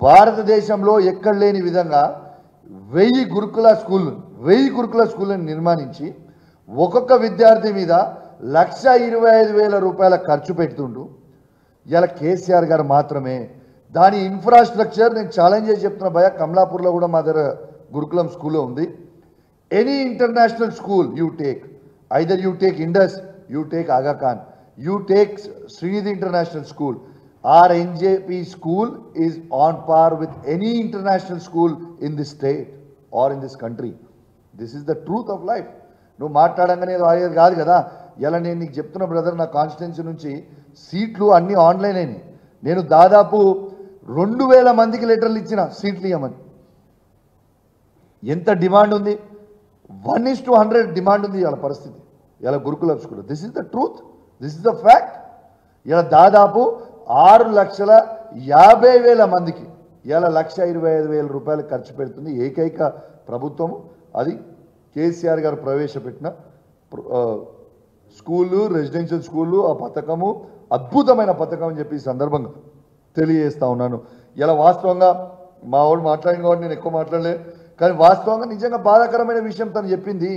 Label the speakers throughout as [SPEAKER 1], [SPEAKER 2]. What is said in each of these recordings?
[SPEAKER 1] భారతదేశంలో ఎక్కడ లేని విధంగా 1000 గురుకుల స్కూళ్ళను నిర్మాణించి ఒక్కొక్క విద్యార్థి మీద 1,25,000 రూపాయల ఖర్చు పెడుతుండు. ఇలా కేసీఆర్ గారు మాత్రమే దాని ఇన్ఫ్రాస్ట్రక్చర్ నేను ఛాలెంజ్ చేసి చెప్తున్నా భయ, కమలాపూర్లో కూడా మా దగ్గర గురుకులం స్కూల్లో ఉంది. Any international school you take, either you take Indus, you take Aga Khan, you take Srinidhi international school, our NJP school is on par with any international school in this state or in this country. This is the truth of life. నువ్వు మాట్లాడంగానే అయ్యేది కాదు కదా. ఇలా నేను నీకు చెప్తున్నా brother, నా constituency నుంచి సీట్లు అన్నీ ఆన్లైన్ అయినాయి. నేను దాదాపు 2000 మందికి లెటర్లు ఇచ్చిన సీట్లు ఇవ్వమని. ఎంత డిమాండ్ ఉంది, 1:100 డిమాండ్ ఉంది ఇలా పరిస్థితి ఇలా గురుకుల school. This is the truth, this is the fact. ఇలా దాదాపు 6,50,000 మందికి ఇలా 1,25,000 రూపాయలు ఖర్చు పెడుతుంది ఏకైక ప్రభుత్వము. అది కేసీఆర్ గారు ప్రవేశపెట్టిన స్కూళ్ళు, రెసిడెన్షియల్ స్కూళ్ళు. ఆ పథకము అద్భుతమైన పథకం అని చెప్పి ఈ సందర్భంగా తెలియజేస్తా ఉన్నాను. ఇలా వాస్తవంగా మా వాడు మాట్లాడిన కాబట్టి నేను ఎక్కువ మాట్లాడలే, కానీ వాస్తవంగా నిజంగా బాధాకరమైన విషయం తను చెప్పింది.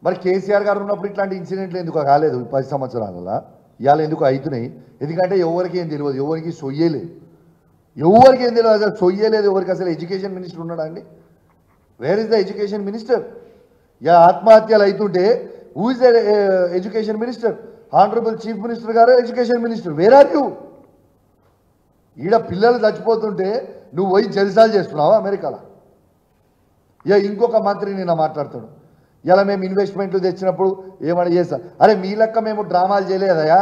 [SPEAKER 1] మరి కేసీఆర్ గారు ఉన్నప్పుడు ఇట్లాంటి ఇన్సిడెంట్లు ఎందుకు కాలేదు 10 సంవత్సరాలలో? ఇవాళ ఎందుకు అవుతున్నాయి? ఎందుకంటే ఎవరికి ఏం తెలియదు, ఎవరికి సొయ్యలేదు, ఎవరికి ఏం తెలియదు, అసలు సొయ్యలేదు ఎవరికి. అసలు ఎడ్యుకేషన్ మినిస్టర్ ఉన్నాడా అండి? Where is the education minister? ఇలా ఆత్మహత్యలు అవుతుంటే who is the education minister? Honourable chief minister గారు education minister. Where are you? ఈడ పిల్లలు చచ్చిపోతుంటే నువ్వు పోయి జల్సాలు చేస్తున్నావా అమెరికాలో? ఇక ఇంకొక మంత్రి నిన్న మాట్లాడుతాడు, ఇలా మేము ఇన్వెస్ట్మెంట్లు తెచ్చినప్పుడు ఏమని చేస్తా. అరే మీ లెక్క మేము డ్రామాలు చేయలేదయా.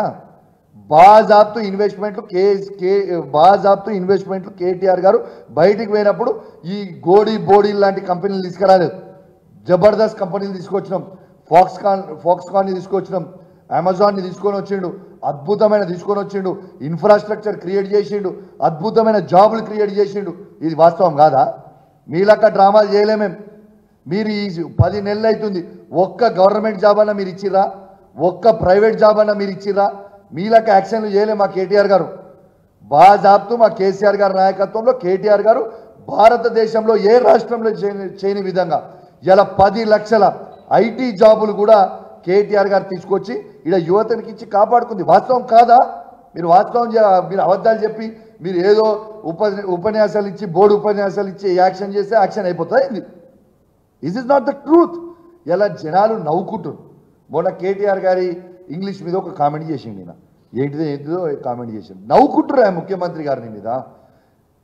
[SPEAKER 1] బాజాబ్తు ఇన్వెస్ట్మెంట్లు కేటీఆర్ గారు బయటికి పోయినప్పుడు ఈ బోడీ లాంటి కంపెనీలు తీసుకురాలేదు. జబర్దస్త్ కంపెనీలు తీసుకొచ్చినాం, ఫాక్స్కాన్ని తీసుకొచ్చినాం, అమెజాన్ని తీసుకొని వచ్చిండు, అద్భుతమైన తీసుకొని వచ్చిండు, ఇన్ఫ్రాస్ట్రక్చర్ క్రియేట్ చేసిండు, అద్భుతమైన జాబులు క్రియేట్ చేసిండు. ఇది వాస్తవం కాదా? మీ లెక్క డ్రామాలు చేయలేమేం. మీరు ఈ 10 నెలలు అవుతుంది, ఒక్క గవర్నమెంట్ జాబ్ అన్నా మీరు ఇచ్చిర్రా? ఒక్క ప్రైవేట్ జాబ్ అన్నా మీరు ఇచ్చిర్రా? మీలాక యాక్షన్లు చేయలే మా కేటీఆర్ గారు. బాజాబ్తూ మా కేసీఆర్ గారి నాయకత్వంలో కేటీఆర్ గారు భారతదేశంలో ఏ రాష్ట్రంలో చేయని విధంగా ఇలా 10 లక్షల ఐటీ జాబులు కూడా కేటీఆర్ గారు తీసుకొచ్చి ఇలా యువతనికి ఇచ్చి కాపాడుకుంది. వాస్తవం కాదా? మీరు మీరు అబద్ధాలు చెప్పి మీరు ఏదో ఉపన్యాసాలు ఇచ్చి బోర్డు ఉపన్యాసాలు ఇచ్చి యాక్షన్ చేస్తే యాక్షన్ అయిపోతుంది. Is is not the truth. ఇలా జనాలు నవ్వుకుంటారు. మొన్న కేటీఆర్ గారి ఇంగ్లీష్ మీద ఒక కామెంట్ చేసిండు. నేను ఏంటిదో కామెంట్ చేసిండు, నవ్వుకుంటారు ఆ ముఖ్యమంత్రి గారిని మీద.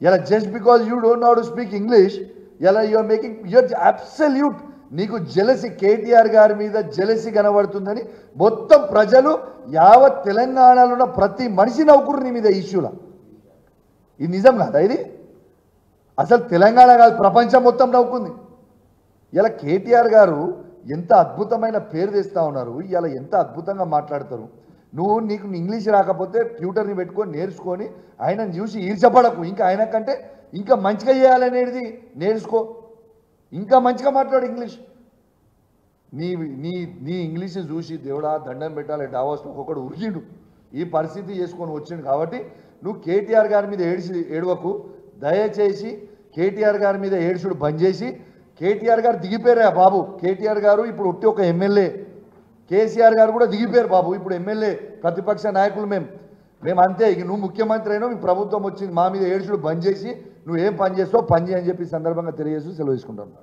[SPEAKER 1] ఇలా just because you don't know how to speak English, ఇలా యూఆర్ మేకింగ్ యూఆర్ అబ్సల్యూట్. నీకు జెలసీ, కేటీఆర్ గారి మీద జెలసీ కనబడుతుందని మొత్తం ప్రజలు యావత్ తెలంగాణలో ఉన్న ప్రతి మనిషి నవ్వుకుంటారు నీ మీద ఇష్యూలా. ఇది నిజం కాదా? ఇది అసలు తెలంగాణ కాదు, ప్రపంచం మొత్తం నవ్వుకుంది. ఇలా కేటీఆర్ గారు ఎంత అద్భుతమైన పేరు తెస్తా ఉన్నారు, ఇలా ఎంత అద్భుతంగా మాట్లాడతారు. నీకు ఇంగ్లీష్ రాకపోతే ట్యూటర్ని పెట్టుకొని నేర్చుకొని ఆయనను చూసి ఈర్చపడకు. ఇంకా ఆయన కంటే ఇంకా మంచిగా చేయాలనేది నేర్చుకో, ఇంకా మంచిగా మాట్లాడు ఇంగ్లీష్. నీ ఇంగ్లీష్ చూసి దేవుడా దండం పెట్టాలి డావోస్లో ఒక్కొక్కడు ఉరికిండు, ఈ పరిస్థితి చేసుకొని వచ్చిండు. కాబట్టి నువ్వు కేటీఆర్ గారి మీద ఏడవకు. దయచేసి కేటీఆర్ గారి మీద ఏడుచుడు బంద్ చేసి, కేటీఆర్ గారు దిగిపోయారా బాబు. కేటీఆర్ గారు ఇప్పుడు ఒట్టి ఒక ఎమ్మెల్యే, కేసీఆర్ గారు కూడా దిగిపోయారు బాబు. ఇప్పుడు ఎమ్మెల్యే ప్రతిపక్ష నాయకులు మేము అంతే. ఇక నువ్వు ముఖ్యమంత్రి అయినా మీ ప్రభుత్వం వచ్చింది, మా మీద ఏడుచుడు బంద్ చేసి నువ్వు ఏం పని చేస్తావు పని చేయని చెప్పి సందర్భంగా తెలియజేస్తూ సెలవు తీసుకుంటాను.